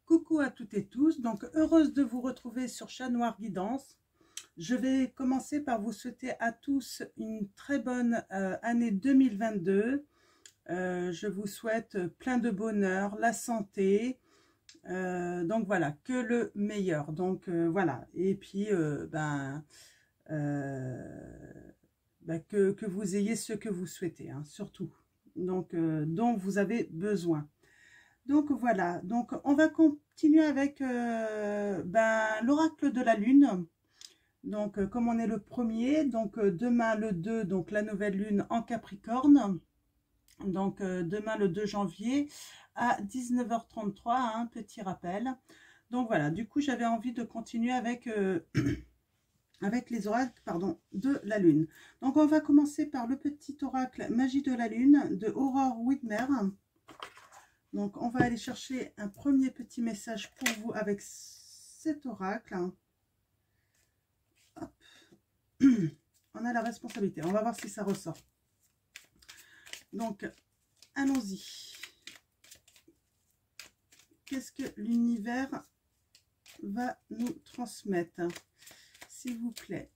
Coucou à toutes et tous, donc heureuse de vous retrouver sur Chat Noir Guidance. Je vais commencer par vous souhaiter à tous une très bonne année 2022. Je vous souhaite plein de bonheur, la santé, donc voilà, que le meilleur. Donc voilà, et puis que vous ayez ce que vous souhaitez, hein, surtout, donc dont vous avez besoin. Donc voilà, donc on va continuer avec l'oracle de la lune. Donc comme on est le premier, donc demain le 2, donc la nouvelle lune en Capricorne. Donc demain le 2 janvier à 19h33, un petit rappel. Donc voilà, du coup j'avais envie de continuer avec, avec les oracles de la lune. Donc on va commencer par le petit oracle Magie de la lune de Aurore Widmer. Donc, on va aller chercher un premier petit message pour vous avec cet oracle. Hop. On a la responsabilité. On va voir si ça ressort. Donc, allons-y. Qu'est-ce que l'univers va nous transmettre? S'il vous plaît,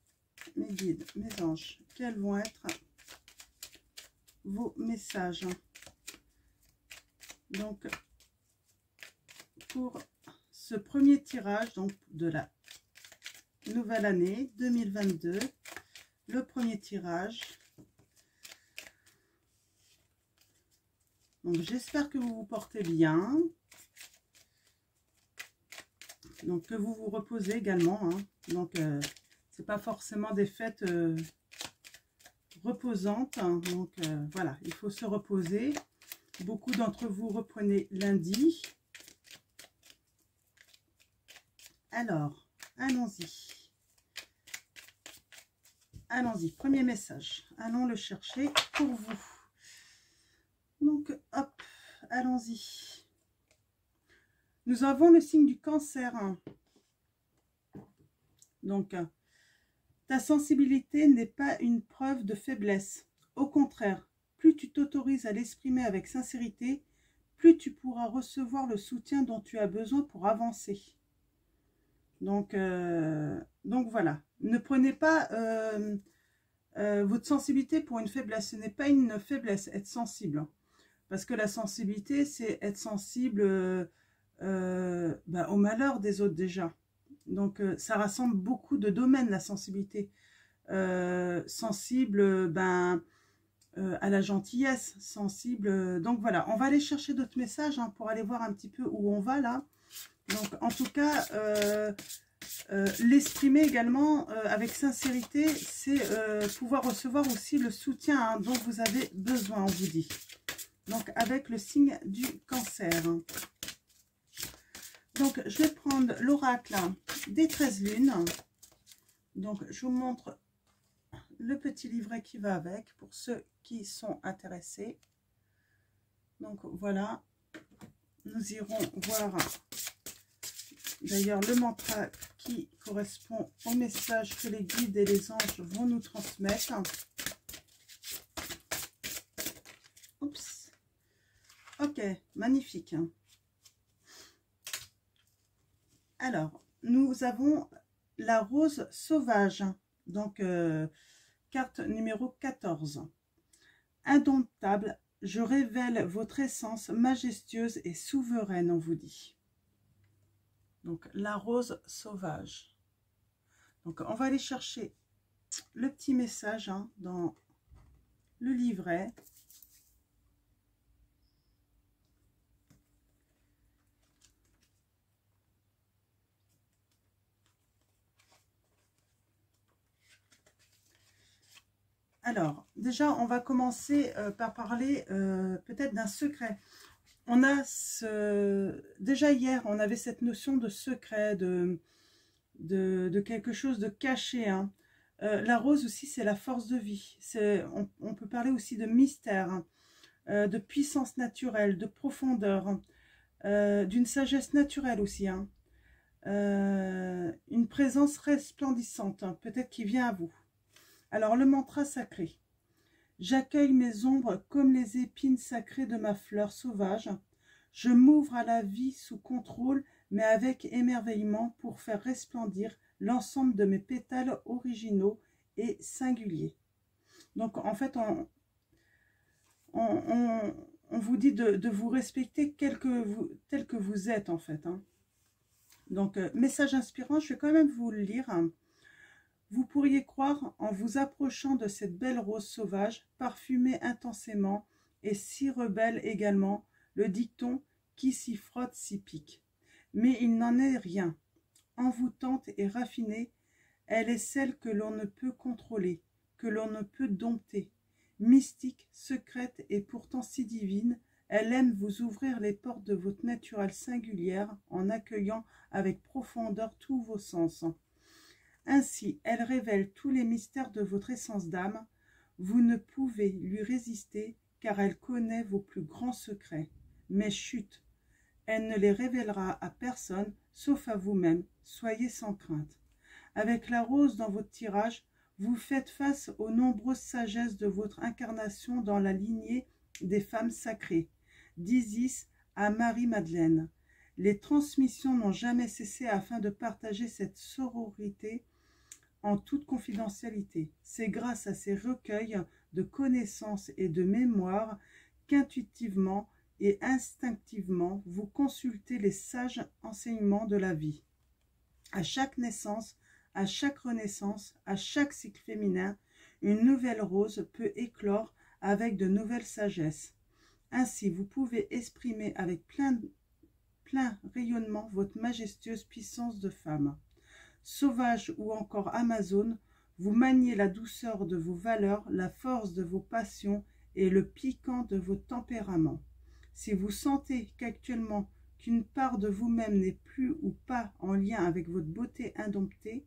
mes guides, mes anges, quels vont être vos messages? Donc, pour ce premier tirage donc de la nouvelle année 2022, le premier tirage. Donc, j'espère que vous vous portez bien. Donc, que vous vous reposez également. Hein. Donc, c'est pas forcément des fêtes reposantes. Hein. Donc, voilà, il faut se reposer. Beaucoup d'entre vous reprenez lundi. Alors, allons-y. Allons-y, premier message. Allons le chercher pour vous. Donc, hop, allons-y. Nous avons le signe du Cancer. Donc, ta sensibilité n'est pas une preuve de faiblesse. Au contraire, plus tu t'autorises à l'exprimer avec sincérité, plus tu pourras recevoir le soutien dont tu as besoin pour avancer. Donc voilà. Ne prenez pas votre sensibilité pour une faiblesse. Ce n'est pas une faiblesse, être sensible. Parce que la sensibilité, c'est être sensible au malheur des autres déjà. Donc ça rassemble beaucoup de domaines, la sensibilité. Sensible, à la gentillesse, sensible. Donc voilà, on va aller chercher d'autres messages hein, pour aller voir un petit peu où on va là. Donc en tout cas, l'exprimer également avec sincérité, c'est pouvoir recevoir aussi le soutien hein, dont vous avez besoin, on vous dit. Donc avec le signe du Cancer. Donc je vais prendre l'oracle des 13 lunes. Donc je vous montre le petit livret qui va avec pour ceux qui sont intéressés. Donc voilà, nous irons voir d'ailleurs le mantra qui correspond au message que les guides et les anges vont nous transmettre. Oups. Ok, magnifique. Alors, nous avons la rose sauvage, donc carte numéro 14. Indomptable, je révèle votre essence majestueuse et souveraine, on vous dit. Donc, la rose sauvage. Donc, on va aller chercher le petit message hein, dans le livret. Alors, déjà, on va commencer par parler peut-être d'un secret. On a déjà hier, on avait cette notion de secret, de quelque chose de caché. Hein. La rose aussi, c'est la force de vie. On peut parler aussi de mystère, hein, de puissance naturelle, de profondeur, hein, d'une sagesse naturelle aussi. Hein. Une présence resplendissante, hein, peut-être qui vient à vous. Alors, le mantra sacré. J'accueille mes ombres comme les épines sacrées de ma fleur sauvage. Je m'ouvre à la vie sous contrôle, mais avec émerveillement pour faire resplendir l'ensemble de mes pétales originaux et singuliers. Donc en fait, on vous dit de vous respecter tel que vous êtes en fait. Hein. Donc message inspirant, je vais quand même vous le lire. Hein. Vous pourriez croire, en vous approchant de cette belle rose sauvage, parfumée intensément, et si rebelle également, le dicton « qui s'y frotte s'y pique ». Mais il n'en est rien. Envoûtante et raffinée, elle est celle que l'on ne peut contrôler, que l'on ne peut dompter. Mystique, secrète et pourtant si divine, elle aime vous ouvrir les portes de votre naturelle singulière en accueillant avec profondeur tous vos sens. Ainsi, elle révèle tous les mystères de votre essence d'âme. Vous ne pouvez lui résister car elle connaît vos plus grands secrets. Mais chut, elle ne les révélera à personne, sauf à vous-même. Soyez sans crainte. Avec la rose dans votre tirage, vous faites face aux nombreuses sagesses de votre incarnation dans la lignée des femmes sacrées, d'Isis à Marie-Madeleine. Les transmissions n'ont jamais cessé afin de partager cette sororité en toute confidentialité. C'est grâce à ces recueils de connaissances et de mémoire qu'intuitivement et instinctivement vous consultez les sages enseignements de la vie. À chaque naissance, à chaque renaissance, à chaque cycle féminin, une nouvelle rose peut éclore avec de nouvelles sagesses. Ainsi, vous pouvez exprimer avec plein rayonnement votre majestueuse puissance de femme. Sauvage ou encore amazone, vous maniez la douceur de vos valeurs, la force de vos passions et le piquant de vos tempéraments. Si vous sentez qu'actuellement qu'une part de vous-même n'est plus ou pas en lien avec votre beauté indomptée,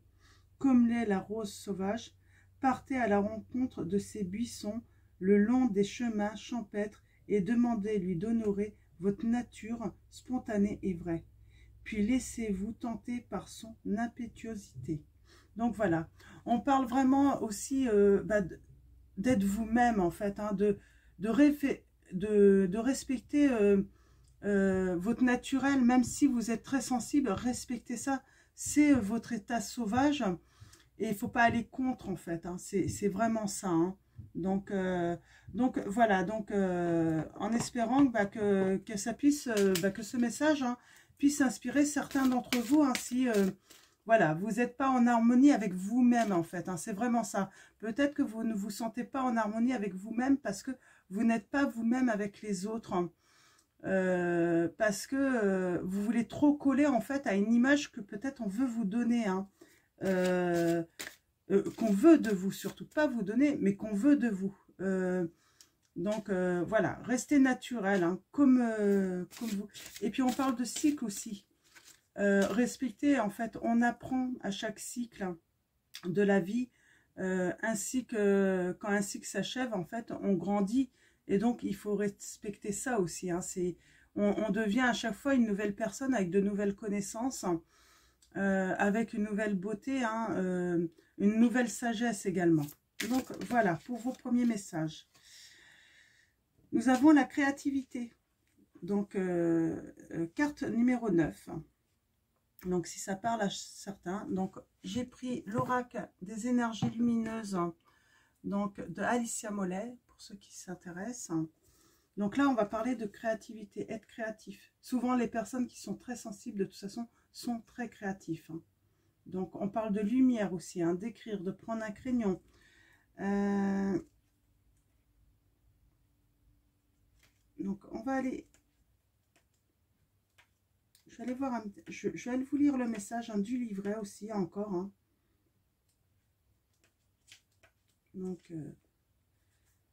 comme l'est la rose sauvage, partez à la rencontre de ces buissons le long des chemins champêtres et demandez-lui d'honorer votre nature spontanée et vraie. Puis laissez-vous tenter par son impétuosité. Donc voilà, on parle vraiment aussi d'être vous-même en fait, hein, de respecter votre naturel, même si vous êtes très sensible, respectez ça, c'est votre état sauvage et il ne faut pas aller contre en fait, hein, c'est vraiment ça. Hein. Donc voilà, en espérant que ça puisse, que ce message puisse inspirer certains d'entre vous, hein, si voilà, vous n'êtes pas en harmonie avec vous-même en fait, hein, c'est vraiment ça. Peut-être que vous ne vous sentez pas en harmonie avec vous-même parce que vous n'êtes pas vous-même avec les autres, hein, parce que vous voulez trop coller en fait à une image que peut-être on veut vous donner, hein, qu'on veut de vous, surtout pas vous donner, mais qu'on veut de vous. Voilà, restez naturel, hein, comme vous. Et puis on parle de cycle aussi. Respecter, en fait, on apprend à chaque cycle de la vie, ainsi que quand un cycle s'achève, en fait, on grandit. Et donc, il faut respecter ça aussi. Hein, on devient à chaque fois une nouvelle personne avec de nouvelles connaissances, avec une nouvelle beauté, hein, une nouvelle sagesse également. Donc, voilà, pour vos premiers messages. Nous avons la créativité. Donc, carte numéro 9. Donc, si ça parle à certains. Donc, j'ai pris l'oracle des énergies lumineuses, donc de Alicia Mollet, pour ceux qui s'intéressent. Donc là, on va parler de créativité, être créatif. Souvent, les personnes qui sont très sensibles, de toute façon, sont très créatifs. Hein. Donc, on parle de lumière aussi, hein, d'écrire, de prendre un crayon. Donc, on va aller... Je vais aller voir, je vais aller vous lire le message du livret aussi, encore. Hein. Donc,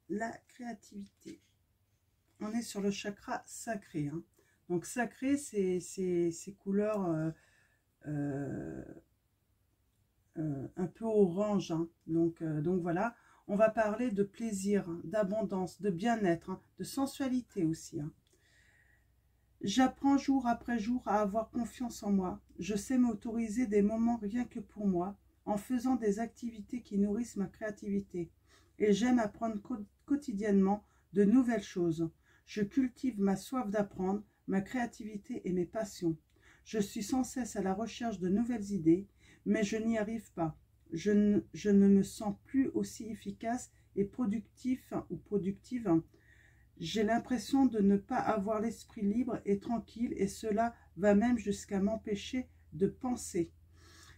la créativité. On est sur le chakra sacré. Hein. Donc, sacré, c'est ces couleurs un peu orange. Hein. Donc voilà, on va parler de plaisir, hein, d'abondance, de bien-être, hein, de sensualité aussi. Hein. J'apprends jour après jour à avoir confiance en moi. Je sais m'autoriser des moments rien que pour moi, en faisant des activités qui nourrissent ma créativité. Et j'aime apprendre quotidiennement de nouvelles choses. Je cultive ma soif d'apprendre, ma créativité et mes passions. Je suis sans cesse à la recherche de nouvelles idées, mais je n'y arrive pas. Je ne me sens plus aussi efficace et productif ou productive. J'ai l'impression de ne pas avoir l'esprit libre et tranquille, et cela va même jusqu'à m'empêcher de penser.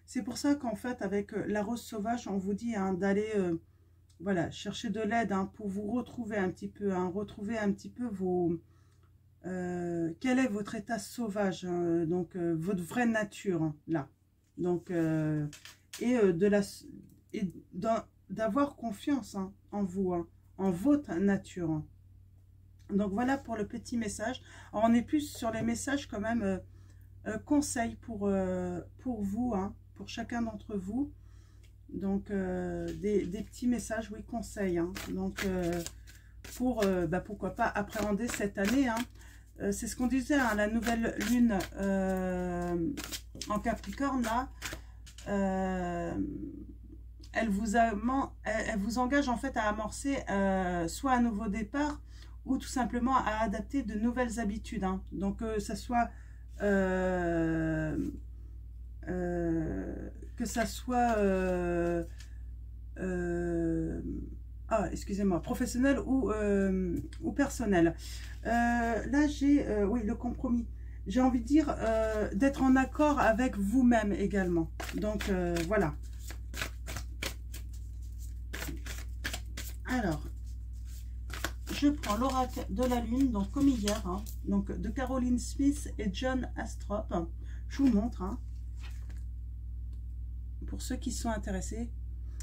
C'est pour ça qu'en fait, avec la rose sauvage, on vous dit hein, d'aller voilà, chercher de l'aide hein, pour vous retrouver un petit peu, retrouver un petit peu vos... quel est votre état sauvage, hein, donc votre vraie nature, hein, là. Donc, d'avoir confiance hein, en vous, hein, en votre nature. Hein. Donc voilà pour le petit message. Alors, on est plus sur les messages quand même conseils pour vous, hein, pour chacun d'entre vous. Donc des petits messages, oui, conseils. Hein. Donc pour pourquoi pas appréhender cette année. Hein. C'est ce qu'on disait, hein, la nouvelle lune en Capricorne là. Elle vous engage en fait à amorcer soit un nouveau départ ou tout simplement à adapter de nouvelles habitudes. Hein. Donc ça soit excusez-moi, professionnel ou personnel. Là j'ai oui, le compromis. J'ai envie de dire d'être en accord avec vous-même également. Donc voilà. Alors, je prends l'oracle de la lune, donc comme hier, hein, donc de Caroline Smith et John Astrop. Je vous montre, hein, pour ceux qui sont intéressés.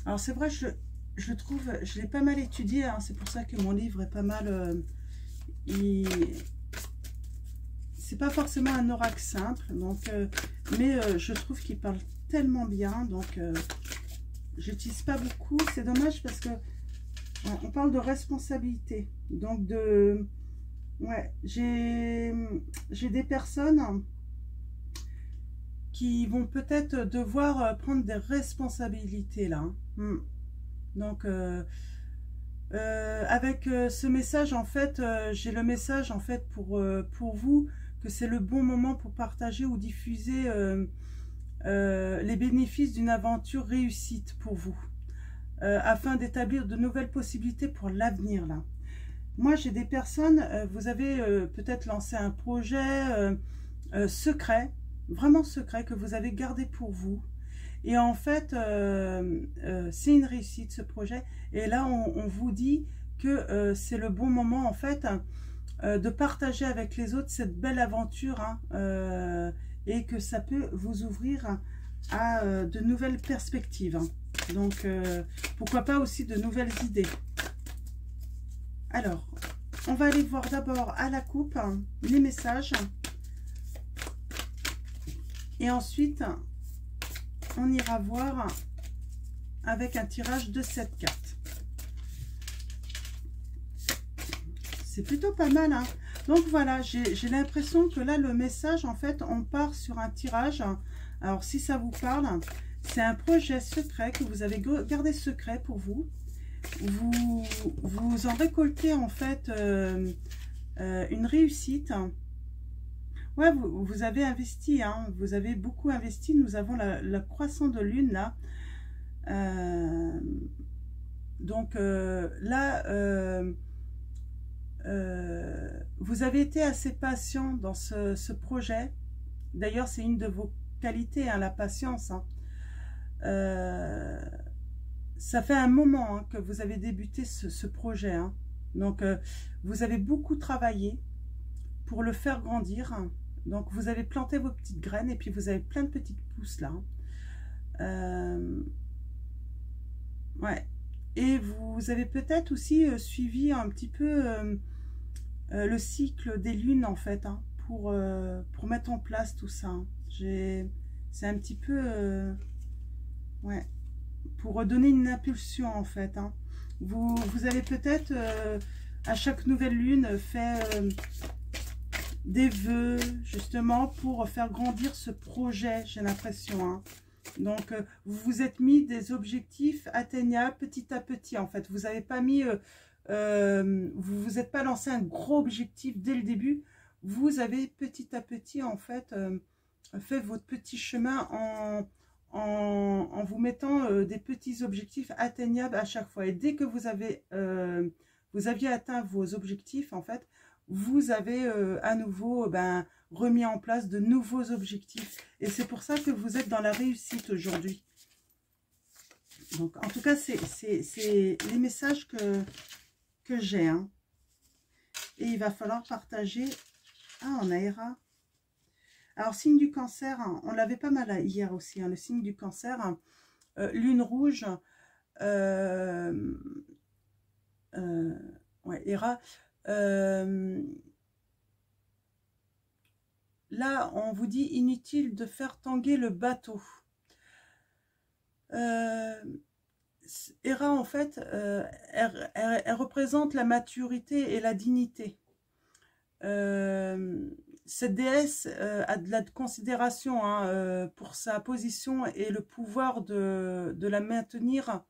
Alors c'est vrai, je trouve, je l'ai pas mal étudié, hein, c'est pour ça que mon livre est pas mal... c'est pas forcément un oracle simple, donc, mais je trouve qu'il parle tellement bien, donc j'utilise pas beaucoup. C'est dommage parce que on parle de responsabilité, donc de... Ouais, j'ai des personnes qui vont peut-être devoir prendre des responsabilités là. Donc, avec ce message, en fait, j'ai le message en fait pour vous que c'est le bon moment pour partager ou diffuser les bénéfices d'une aventure réussite pour vous. Afin d'établir de nouvelles possibilités pour l'avenir là. Moi j'ai des personnes, vous avez peut-être lancé un projet secret, vraiment secret, que vous avez gardé pour vous, et en fait c'est une réussite ce projet, et là on vous dit que c'est le bon moment en fait de partager avec les autres cette belle aventure, hein, et que ça peut vous ouvrir à de nouvelles perspectives, hein. Donc, pourquoi pas aussi de nouvelles idées. Alors, on va aller voir d'abord à la coupe hein, les messages. Et ensuite, on ira voir avec un tirage de 7 cartes. C'est plutôt pas mal, hein. Donc voilà, j'ai l'impression que là, le message, en fait, on part sur un tirage. Alors, si ça vous parle... C'est un projet secret que vous avez gardé secret pour vous. Vous en récoltez en fait une réussite. Ouais, vous avez investi, hein, vous avez beaucoup investi. Nous avons la croissance de lune là. Donc là, vous avez été assez patient dans ce projet. D'ailleurs, c'est une de vos qualités, hein, la patience. Hein. Ça fait un moment hein, que vous avez débuté ce projet. Hein. Donc, vous avez beaucoup travaillé pour le faire grandir. Hein. Donc, vous avez planté vos petites graines et puis vous avez plein de petites pousses là. Ouais. Et vous avez peut-être aussi suivi un petit peu le cycle des lunes en fait, hein, pour mettre en place tout ça. Hein. C'est un petit peu... ouais, pour donner une impulsion en fait. Hein. Vous avez peut-être à chaque nouvelle lune fait des vœux justement pour faire grandir ce projet, j'ai l'impression. Hein. Donc vous vous êtes mis des objectifs atteignables petit à petit en fait. Vous n'avez pas mis, vous vous êtes pas lancé un gros objectif dès le début. Vous avez petit à petit en fait faites votre petit chemin en vous mettant des petits objectifs atteignables à chaque fois. Et dès que vous aviez atteint vos objectifs, en fait, vous avez à nouveau remis en place de nouveaux objectifs. Et c'est pour ça que vous êtes dans la réussite aujourd'hui. Donc, en tout cas, c'est les messages que j'ai. Hein. Et il va falloir partager. Ah, on a Héra. Alors, signe du cancer, hein, on l'avait pas mal hier aussi, hein, le signe du cancer. Hein, lune rouge. Ouais, Héra. Là, on vous dit inutile de faire tanguer le bateau. Héra, en fait, elle représente la maturité et la dignité. Cette déesse a de la considération hein, pour sa position et le pouvoir de la maintenir.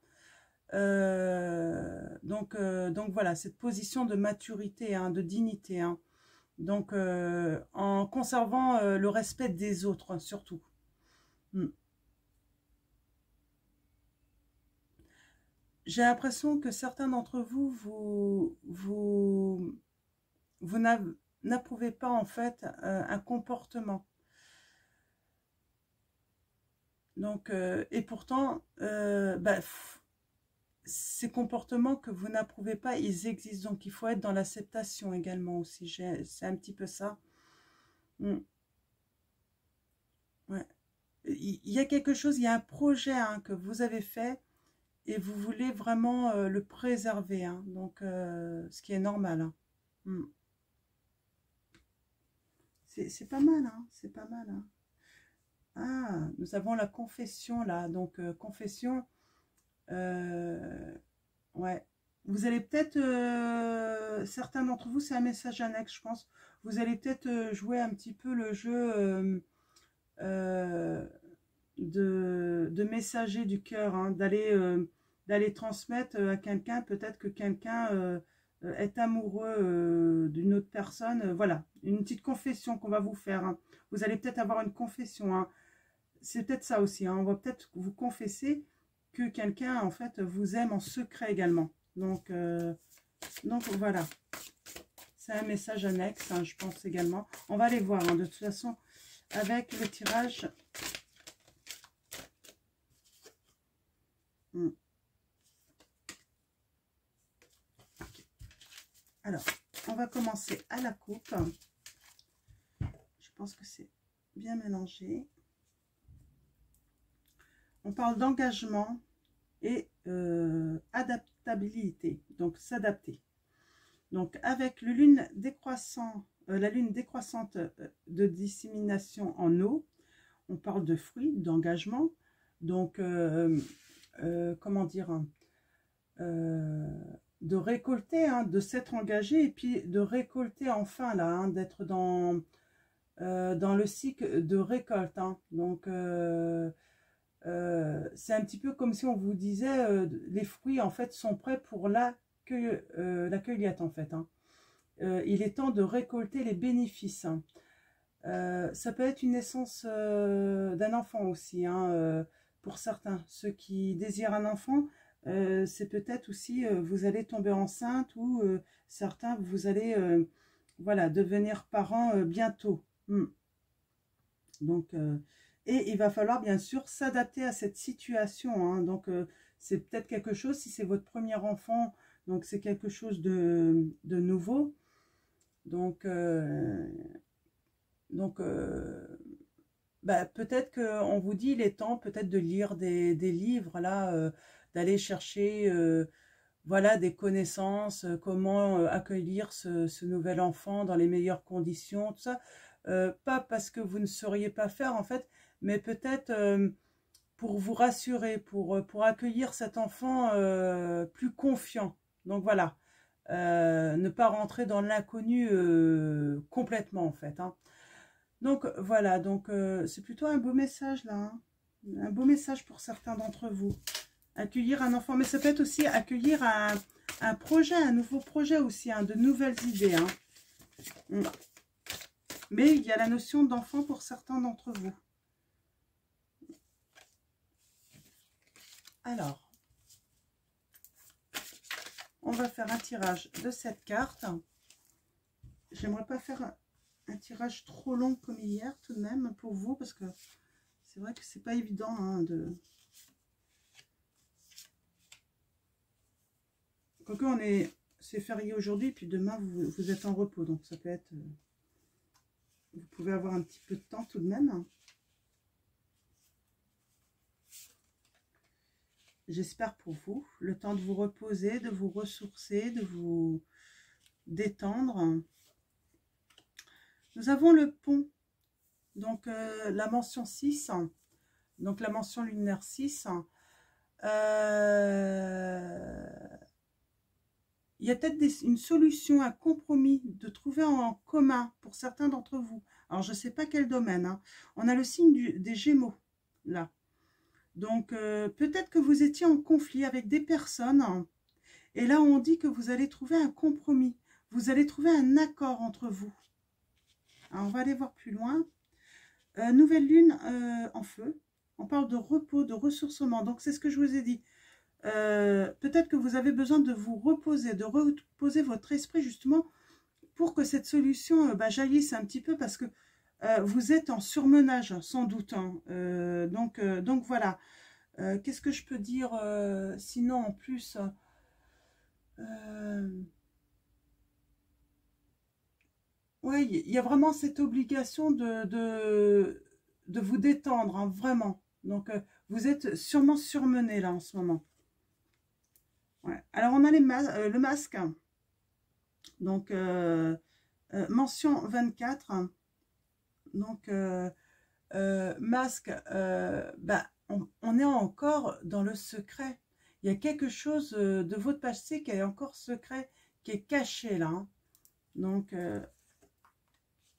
Donc voilà, cette position de maturité, hein, de dignité. Hein. Donc, en conservant le respect des autres, surtout. J'ai l'impression que certains d'entre vous n'approuvez pas en fait un comportement. Donc, et pourtant, ces comportements que vous n'approuvez pas, ils existent. Donc, il faut être dans l'acceptation également aussi. C'est un petit peu ça. Ouais. Il y a quelque chose, il y a un projet hein, que vous avez fait et vous voulez vraiment le préserver. Hein. Donc, ce qui est normal. Hein. C'est pas mal, hein, c'est pas mal. Hein. Ah, nous avons la confession là. Donc, confession, ouais. Vous allez peut-être, certains d'entre vous, c'est un message annexe, je pense. Vous allez peut-être jouer un petit peu le jeu de messager du cœur, hein, d'aller transmettre à quelqu'un, peut-être que quelqu'un est amoureux d'une autre personne. Voilà, une petite confession qu'on va vous faire. Hein. Vous allez peut-être avoir une confession. Hein. C'est peut-être ça aussi. Hein. On va peut-être vous confesser que quelqu'un, en fait, vous aime en secret également. Donc voilà. C'est un message annexe, hein, je pense également. On va aller voir, hein, de toute façon, avec le tirage. Okay. Alors, on va commencer à la coupe. Je pense que c'est bien mélangé. On parle d'engagement et adaptabilité, donc s'adapter. Donc avec le lune décroissant, la lune décroissante de dissémination en eau, on parle de fruits, d'engagement. Donc, comment dire, de récolter, hein, de s'être engagé et puis de récolter enfin là, hein, d'être dans le cycle de récolte. Hein. Donc, c'est un petit peu comme si on vous disait les fruits en fait sont prêts pour la cueillette en fait. Hein. Il est temps de récolter les bénéfices. Hein. Ça peut être une naissance d'un enfant aussi, hein, pour certains. Ceux qui désirent un enfant, c'est peut-être aussi, vous allez tomber enceinte ou certains, vous allez voilà, devenir parents bientôt. Donc, et il va falloir bien sûr s'adapter à cette situation. Hein. Donc, c'est peut-être quelque chose, si c'est votre premier enfant, donc c'est quelque chose de nouveau. Donc peut-être qu'on vous dit il est temps peut-être de lire des livres, là, d'aller chercher voilà, des connaissances, comment accueillir ce nouvel enfant dans les meilleures conditions, tout ça. Pas parce que vous ne sauriez pas faire en fait, mais peut-être pour vous rassurer, pour accueillir cet enfant plus confiant. Donc voilà. Ne pas rentrer dans l'inconnu complètement en fait. Hein. Donc voilà, donc c'est plutôt un beau message là. Hein. Un beau message pour certains d'entre vous. Accueillir un enfant, mais ça peut être aussi accueillir un projet, un nouveau projet aussi, hein, de nouvelles idées. Hein. Mais il y a la notion d'enfant pour certains d'entre vous. Alors, on va faire un tirage de cette carte. J'aimerais pas faire un tirage trop long comme hier tout de même pour vous, parce que c'est vrai que c'est pas évident hein, de... Quoique c'est férié aujourd'hui, puis demain vous êtes en repos, donc ça peut être... vous pouvez avoir un petit peu de temps tout de même. J'espère pour vous, le temps de vous reposer, de vous ressourcer, de vous détendre. Nous avons le pont, donc la mention 6, donc la mention lunaire 6. Il y a peut-être une solution, un compromis de trouver en commun pour certains d'entre vous. Alors, je ne sais pas quel domaine. Hein. On a le signe des Gémeaux, là. Donc, peut-être que vous étiez en conflit avec des personnes. Hein, et là, on dit que vous allez trouver un compromis. Vous allez trouver un accord entre vous. Alors, on va aller voir plus loin. Nouvelle lune en feu. On parle de repos, de ressourcement. Donc, c'est ce que je vous ai dit. Peut-être que vous avez besoin de vous reposer, de reposer votre esprit justement pour que cette solution jaillisse un petit peu, parce que vous êtes en surmenage sans doute. Hein. Donc voilà. Qu'est-ce que je peux dire sinon en plus ouais, il y a vraiment cette obligation de vous détendre, hein, vraiment. Donc vous êtes sûrement surmené là en ce moment. Ouais. Alors, on a le masque. Donc, mention 24. Donc, masque, on est encore dans le secret. Il y a quelque chose de votre passé qui est encore secret, qui est caché là. Hein. Donc,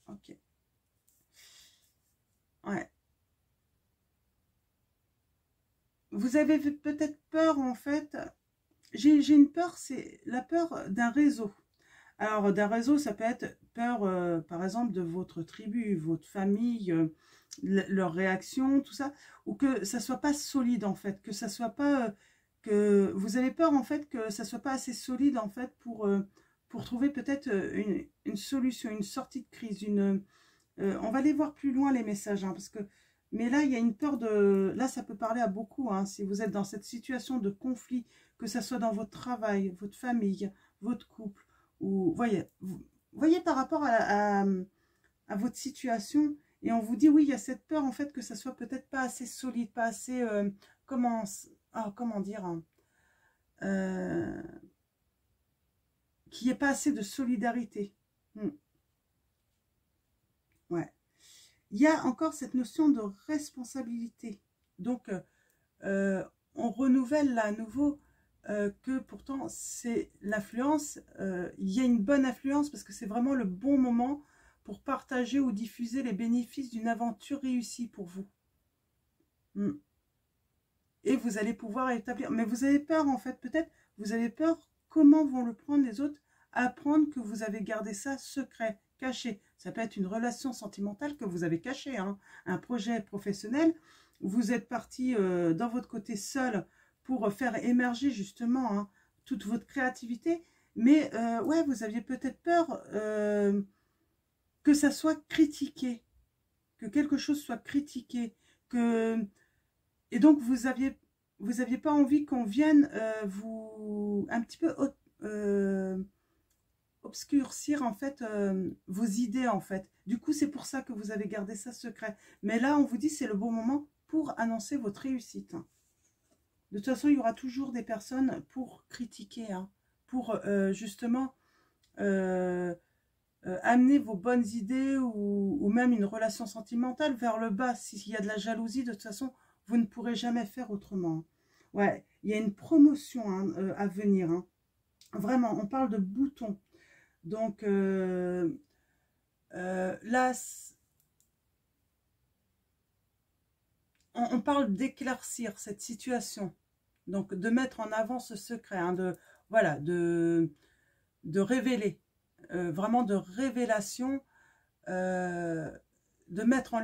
ok. Ouais. Vous avez peut-être peur en fait. J'ai une peur, c'est la peur d'un réseau. Alors, d'un réseau, ça peut être peur, par exemple, de votre tribu, votre famille, leur réaction, tout ça, ou que ça soit pas solide, en fait, que ça soit pas... que vous avez peur, en fait, que ça soit pas assez solide, en fait, pour trouver peut-être une solution, une sortie de crise, on va aller voir plus loin les messages, hein, parce que... Mais là, il y a une peur de... Là, ça peut parler à beaucoup, hein, si vous êtes dans cette situation de conflit, que ça soit dans votre travail, votre famille, votre couple, ou voyez par rapport à votre situation, et on vous dit, oui, il y a cette peur, en fait, que ça soit peut-être pas assez solide, pas assez... comment dire hein, qu'il n'y ait pas assez de solidarité. Ouais. Il y a encore cette notion de responsabilité. Donc, on renouvelle là à nouveau que pourtant, c'est l'influence. Il y a une bonne influence parce que c'est vraiment le bon moment pour partager ou diffuser les bénéfices d'une aventure réussie pour vous. Et vous allez pouvoir établir... Mais vous avez peur en fait, peut-être, vous avez peur comment vont le prendre les autres, apprendre que vous avez gardé ça secret, caché. Ça peut être une relation sentimentale que vous avez cachée, hein, un projet professionnel. Vous êtes parti dans votre côté seul pour faire émerger justement hein, toute votre créativité. Mais ouais, vous aviez peut-être peur que ça soit critiqué, que quelque chose soit critiqué, et donc vous aviez pas envie qu'on vienne vous un petit peu obscurcir en fait vos idées en fait. Du coup, c'est pour ça que vous avez gardé ça secret. Mais là, on vous dit c'est le bon moment pour annoncer votre réussite. De toute façon, il y aura toujours des personnes pour critiquer, hein, pour justement amener vos bonnes idées ou même une relation sentimentale vers le bas. S'il y a de la jalousie, de toute façon, vous ne pourrez jamais faire autrement. Ouais, il y a une promotion hein, à venir. Hein. Vraiment, on parle de boutons. Donc, là, on parle d'éclaircir cette situation. Donc, de mettre en avant ce secret, hein, de révéler. Vraiment de révélation de mettre en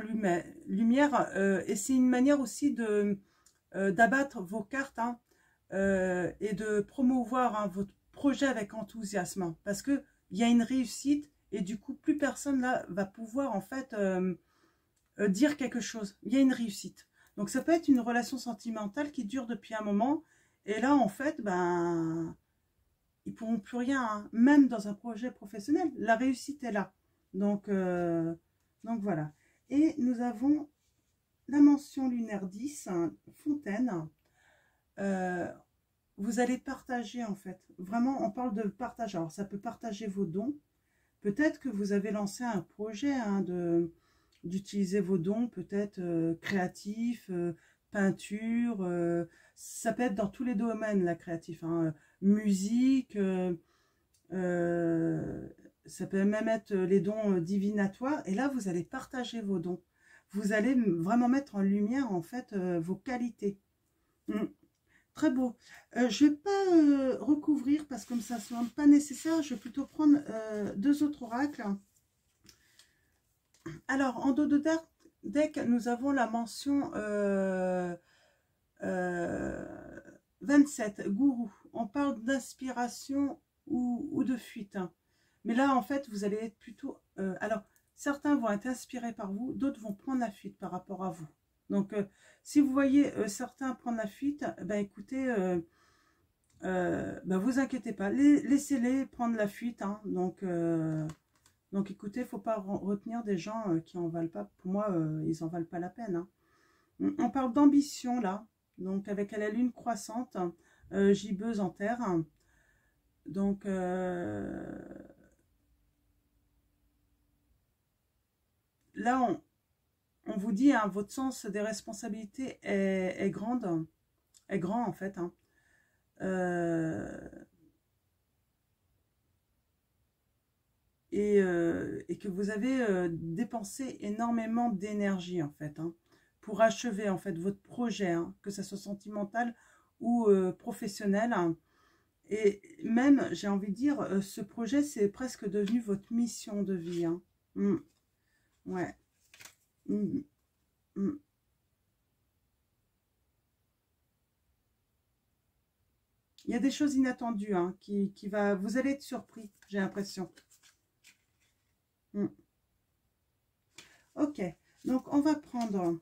lumière et c'est une manière aussi de d'abattre vos cartes hein, et de promouvoir hein, votre projet avec enthousiasme hein, parce que il y a une réussite et du coup plus personne là va pouvoir en fait dire quelque chose. Il y a une réussite. Donc ça peut être une relation sentimentale qui dure depuis un moment et là en fait ben ils pourront plus rien hein, même dans un projet professionnel. La réussite est là. Donc voilà. Et nous avons la mention lunaire 10, Fontaine. Vous allez partager en fait. Vraiment, on parle de partage. Alors, ça peut partager vos dons. Peut-être que vous avez lancé un projet hein, d'utiliser vos dons, peut-être créatifs, peinture. Ça peut être dans tous les domaines, la créatif. Hein, musique, ça peut même être les dons divinatoires. Et là, vous allez partager vos dons. Vous allez vraiment mettre en lumière, en fait, vos qualités. Très beau. Je ne vais pas recouvrir parce que comme ça ne semble pas nécessaire. Je vais plutôt prendre deux autres oracles. Alors, en dos de deck, nous avons la mention 27, gourou. On parle d'inspiration ou de fuite. Hein. Mais là, en fait, vous allez être plutôt... alors, certains vont être inspirés par vous, d'autres vont prendre la fuite par rapport à vous. Donc, si vous voyez certains prendre la fuite, ben écoutez, ben vous inquiétez pas, laissez-les prendre la fuite. Hein. Donc, écoutez, il ne faut pas retenir des gens qui en valent pas. Pour moi, ils n'en valent pas la peine. Hein. On parle d'ambition là, donc avec la lune croissante, gibbeuse en terre. Donc, là, on vous dit, hein, votre sens des responsabilités est grand en fait. Hein. Et que vous avez dépensé énormément d'énergie en fait, hein, pour achever en fait votre projet, hein, que ce soit sentimental ou professionnel. Hein. Et même, j'ai envie de dire, ce projet, c'est presque devenu votre mission de vie. Hein. Ouais. Mm. Il y a des choses inattendues hein, qui va... Vous allez être surpris, j'ai l'impression. Ok, donc on va prendre...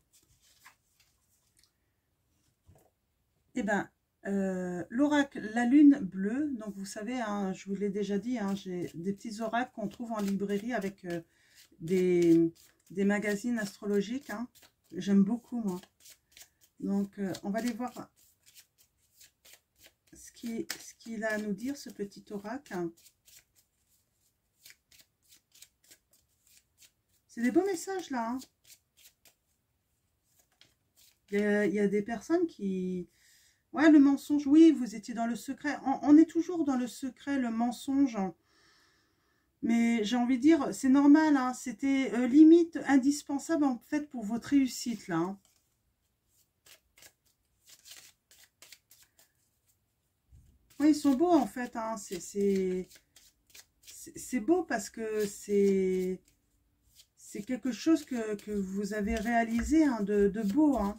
Eh ben, l'oracle, la lune bleue. Donc vous savez, hein, je vous l'ai déjà dit, hein, j'ai des petits oracles qu'on trouve en librairie avec des magazines astrologiques. Hein. J'aime beaucoup, moi. Donc, on va aller voir ce qu'il a à nous dire, ce petit oracle. C'est des beaux messages, là. Hein. Il y a des personnes qui... Ouais, le mensonge, oui, vous étiez dans le secret. On est toujours dans le secret, le mensonge. Mais j'ai envie de dire, c'est normal, hein, c'était limite indispensable en fait pour votre réussite, là. Hein. Oui, ils sont beaux en fait, hein. C'est beau parce que c'est quelque chose que vous avez réalisé hein, de beau. Hein.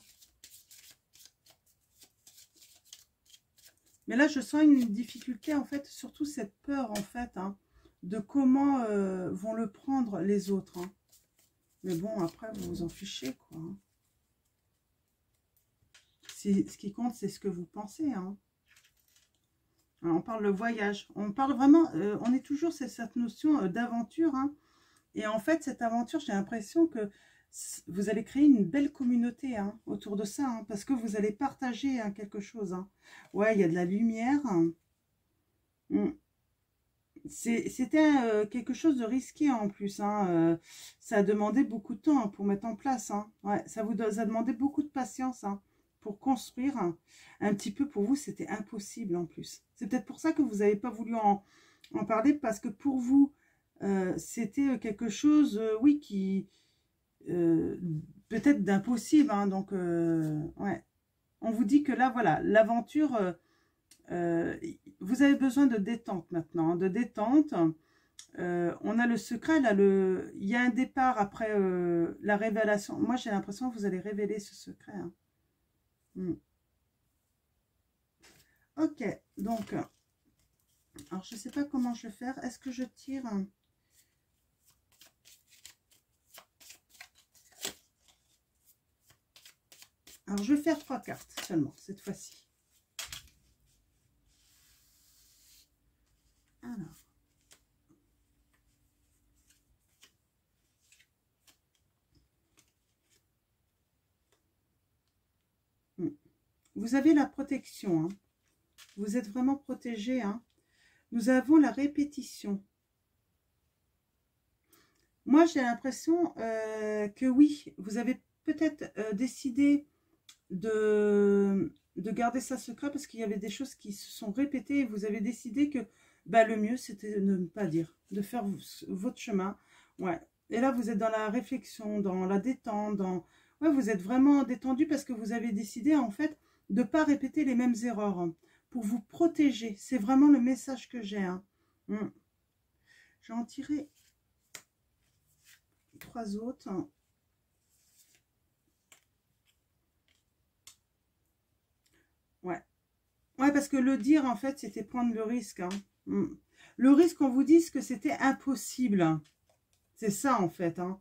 Mais là, je sens une difficulté en fait, surtout cette peur en fait, hein, de comment vont le prendre les autres. Hein. Mais bon, après, vous vous en fichez, quoi. Hein. Ce qui compte, c'est ce que vous pensez. Hein. Alors, on parle de voyage. On parle vraiment, on est toujours sur cette notion d'aventure. Hein. Et en fait, cette aventure, j'ai l'impression que vous allez créer une belle communauté hein, autour de ça. Hein, parce que vous allez partager hein, quelque chose. Hein. Ouais, il y a de la lumière. Hein. C'était quelque chose de risqué en plus. Hein. Ça a demandé beaucoup de temps hein, pour mettre en place. Hein. Ouais, ça vous a demandé beaucoup de patience hein, pour construire. Hein. Un petit peu pour vous, c'était impossible en plus. C'est peut-être pour ça que vous n'avez pas voulu en parler. Parce que pour vous, c'était quelque chose, oui, qui... peut-être d'impossible. Hein. Donc, ouais. On vous dit que là, voilà, l'aventure... vous avez besoin de détente maintenant, hein, de détente. On a le secret, là, il y a un départ après la révélation. Moi, j'ai l'impression que vous allez révéler ce secret. Hein. Ok, donc, alors je ne sais pas comment je vais faire. Est-ce que je tire? Alors, je vais faire 3 cartes seulement, cette fois-ci. Alors. Vous avez la protection. Hein. Vous êtes vraiment protégé. Hein. Nous avons la répétition. Moi, j'ai l'impression que oui, vous avez peut-être décidé de garder ça secret parce qu'il y avait des choses qui se sont répétées et vous avez décidé que bah, le mieux, c'était de ne pas dire, de faire votre chemin. Ouais. Et là, vous êtes dans la réflexion, dans la détente, ouais, vous êtes vraiment détendu parce que vous avez décidé, en fait, de ne pas répéter les mêmes erreurs hein, pour vous protéger. C'est vraiment le message que j'ai. Hein. Je vais en tirer 3 autres. Ouais. Ouais, parce que le dire, en fait, c'était prendre le risque. Hein. Le risque, on vous dise que c'était impossible. C'est ça, en fait. Hein.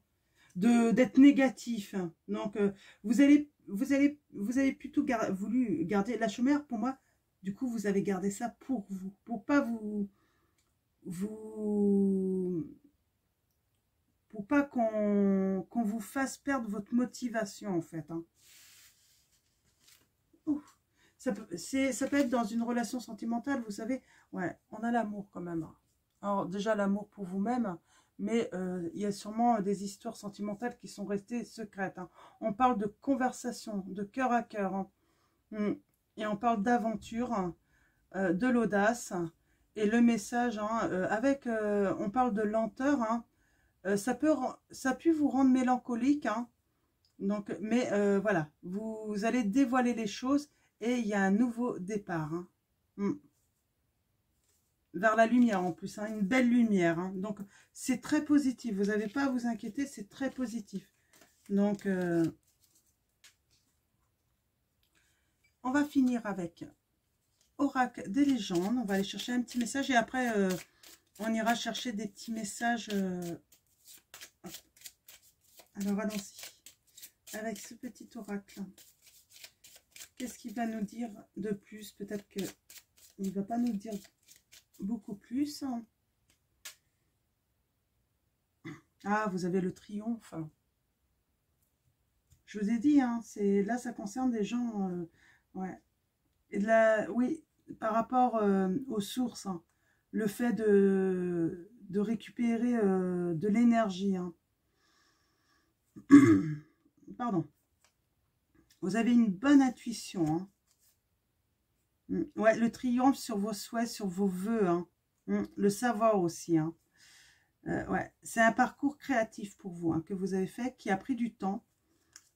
D'être négatif. Donc, vous avez plutôt voulu garder la chômeur pour moi. Du coup, vous avez gardé ça pour vous. Pour pas pour pas qu'on vous fasse perdre votre motivation, en fait. Hein. Ça peut être dans une relation sentimentale, vous savez. Ouais, on a l'amour quand même. Alors, déjà, l'amour pour vous-même, mais il y a sûrement des histoires sentimentales qui sont restées secrètes. Hein. On parle de conversation, de cœur à cœur. Hein. Et on parle d'aventure, de l'audace. Et le message, hein, on parle de lenteur. Hein. Ça peut vous rendre mélancolique. Hein. Donc, mais voilà, vous allez dévoiler les choses et il y a un nouveau départ. Hein. Vers la lumière en plus, hein, une belle lumière. Hein. Donc, c'est très positif. Vous n'avez pas à vous inquiéter, c'est très positif. Donc, on va finir avec Oracle des légendes. On va aller chercher un petit message et après, on ira chercher des petits messages. Alors, allons-y. Avec ce petit oracle. Qu'est-ce qu'il va nous dire de plus? Peut-être qu'il ne va pas nous dire beaucoup plus. Ah, vous avez le triomphe. Je vous ai dit, hein, là, ça concerne des gens... ouais. Et oui, par rapport aux sources, hein, le fait de récupérer de l'énergie. Hein. Pardon. Vous avez une bonne intuition. Hein. Ouais, le triomphe sur vos souhaits, sur vos vœux. Hein. Le savoir aussi. Hein. Ouais, c'est un parcours créatif pour vous hein, que vous avez fait, qui a pris du temps.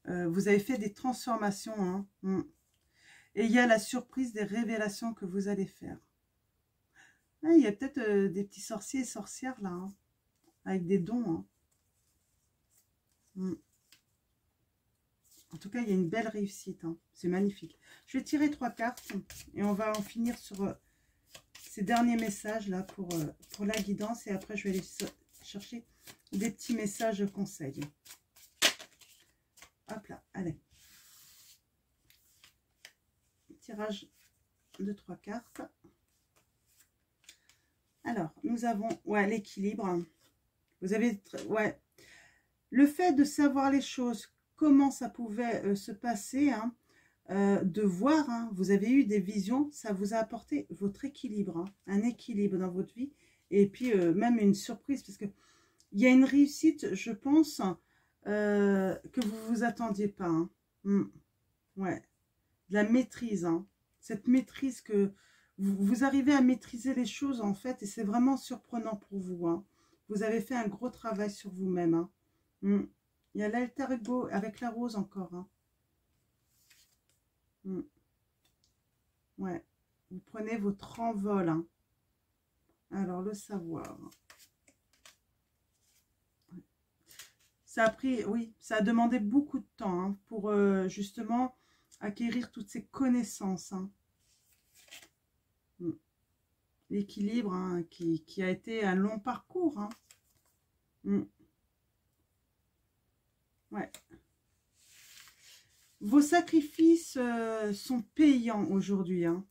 Vous avez fait des transformations. Hein. Et il y a la surprise des révélations que vous allez faire. Ah, il y a peut-être des petits sorciers et sorcières là, hein, avec des dons. Hein. En tout cas, il y a une belle réussite. Hein. C'est magnifique. Je vais tirer 3 cartes et on va en finir sur ces derniers messages là pour la guidance. Et après, je vais aller chercher des petits messages conseils. Hop là, allez. Tirage de 3 cartes. Alors, nous avons l'équilibre. Vous avez le fait de savoir les choses, comment ça pouvait se passer, hein, de voir, hein, vous avez eu des visions, ça vous a apporté votre équilibre, hein, un équilibre dans votre vie, et puis même une surprise, parce que il y a une réussite, je pense, que vous ne vous attendiez pas. Hein. Ouais, de la maîtrise, hein, cette maîtrise que vous arrivez à maîtriser les choses, en fait, et c'est vraiment surprenant pour vous. Hein. Vous avez fait un gros travail sur vous-même. Hein. Il y a l'alter ego avec la rose encore. Hein. Ouais. Vous prenez votre envol. Hein. Alors, le savoir. ça a pris, oui, ça a demandé beaucoup de temps hein, pour justement acquérir toutes ces connaissances. Hein. L'équilibre hein, qui a été un long parcours. Hein. Ouais. Vos sacrifices sont payants aujourd'hui. Hein.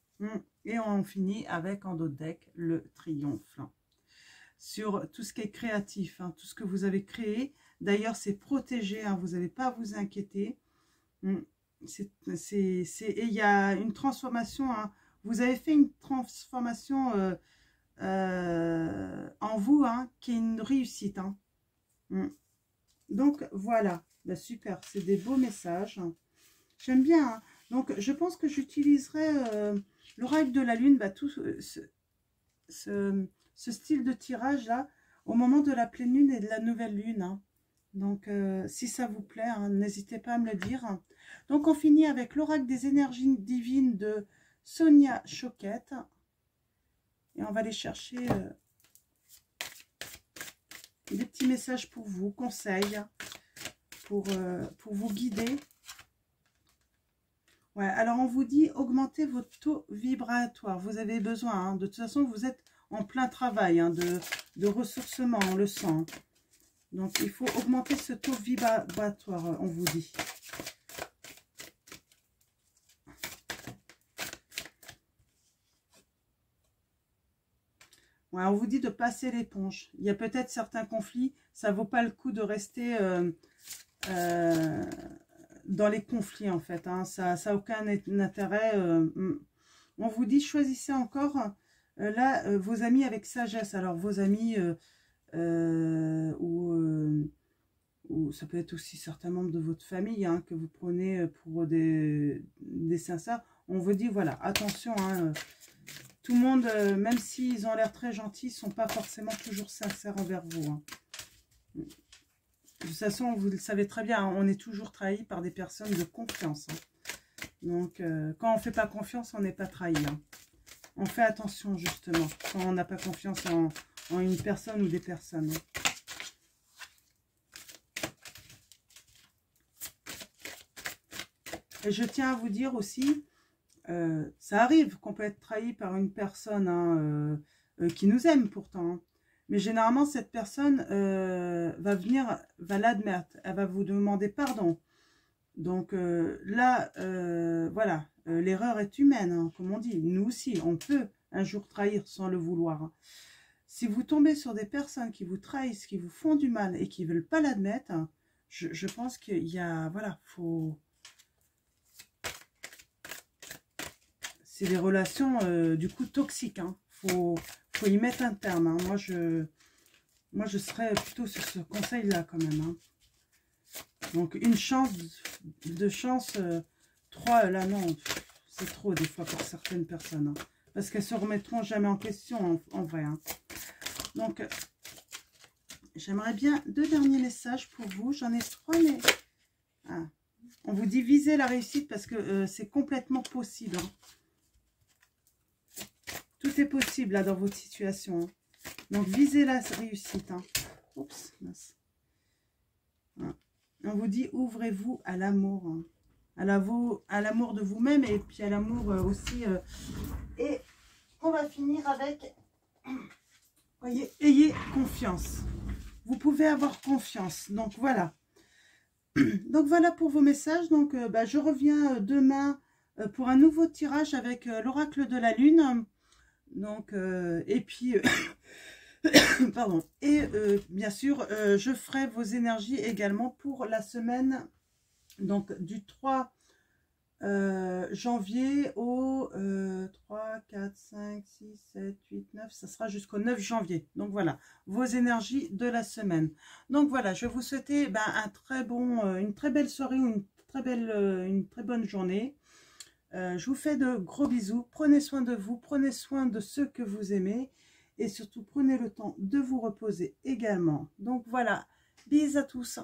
Et on finit avec en dos de deck le triomphe. Sur tout ce qui est créatif, hein, tout ce que vous avez créé. D'ailleurs, c'est protégé, hein, vous n'avez pas à vous inquiéter. Et il y a une transformation. Hein, vous avez fait une transformation en vous hein, qui est une réussite. Hein. Donc, voilà. Ben, super, c'est des beaux messages. J'aime bien. Hein. Donc, je pense que j'utiliserai l'oracle de la lune, bah, tout ce style de tirage là, au moment de la pleine lune et de la nouvelle lune. Hein. Donc, si ça vous plaît, hein, n'hésitez pas à me le dire. Donc, on finit avec l'oracle des énergies divines de Sonia Choquette. Et on va aller chercher des petits messages pour vous, conseils, pour vous guider. Ouais, alors on vous dit augmenter votre taux vibratoire. Vous avez besoin, hein, de toute façon, vous êtes en plein travail hein, de ressourcement, on le sent. Donc, il faut augmenter ce taux vibratoire, on vous dit. Ouais, on vous dit de passer l'éponge. Il y a peut-être certains conflits, ça ne vaut pas le coup de rester dans les conflits, en fait. Hein. Ça n'a aucun intérêt. On vous dit, choisissez encore, là, vos amis avec sagesse. Alors, vos amis... ou ça peut être aussi certains membres de votre famille hein, que vous prenez pour des sincères. On vous dit, voilà, attention, hein, tout le monde, même s'ils ont l'air très gentils, ne sont pas forcément toujours sincères envers vous. Hein. De toute façon, vous le savez très bien, hein, on est toujours trahi par des personnes de confiance. Hein. Donc, quand on ne fait pas confiance, on n'est pas trahi. Hein. On fait attention, justement, quand on n'a pas confiance en une personne ou des personnes. Et je tiens à vous dire aussi, ça arrive qu'on peut être trahi par une personne hein, qui nous aime pourtant. Hein. Mais généralement, cette personne va l'admettre. Elle va vous demander pardon. Donc là, voilà, l'erreur est humaine, hein, comme on dit. Nous aussi, on peut un jour trahir sans le vouloir. Hein. Si vous tombez sur des personnes qui vous trahissent, qui vous font du mal et qui ne veulent pas l'admettre, hein, je pense qu'il y a, voilà, faut... C'est des relations, du coup, toxiques. Hein. Faut y mettre un terme. Hein. Moi, je serais plutôt sur ce conseil-là, quand même. Hein. Donc, une chance, deux chances, 3, là, non. C'est trop, des fois, pour certaines personnes. Hein. Parce qu'elles ne se remettront jamais en question, en vrai. Hein. Donc, j'aimerais bien 2 derniers messages pour vous. J'en ai 3, mais... Ah. On vous dit viser la réussite parce que c'est complètement possible. Hein. Tout est possible là dans votre situation. Hein. Donc, visez la réussite. Hein. Oups, mince. Voilà. On vous dit, ouvrez-vous à l'amour. Hein. À l'amour de vous-même et puis à l'amour aussi. Et on va finir avec... Voyez, ayez confiance. Vous pouvez avoir confiance. Donc, voilà. Donc, voilà pour vos messages. Donc, je reviens demain pour un nouveau tirage avec l'oracle de la lune. Donc, et puis, pardon, et bien sûr, je ferai vos énergies également pour la semaine, donc du 3 janvier au 3, 4, 5, 6, 7, 8, 9, ça sera jusqu'au 9 janvier. Donc voilà, vos énergies de la semaine. Donc voilà, je vais vous souhaiter une très belle soirée ou une très bonne journée. Je vous fais de gros bisous. Prenez soin de vous, prenez soin de ceux que vous aimez et surtout prenez le temps de vous reposer également. Donc voilà, bisous à tous.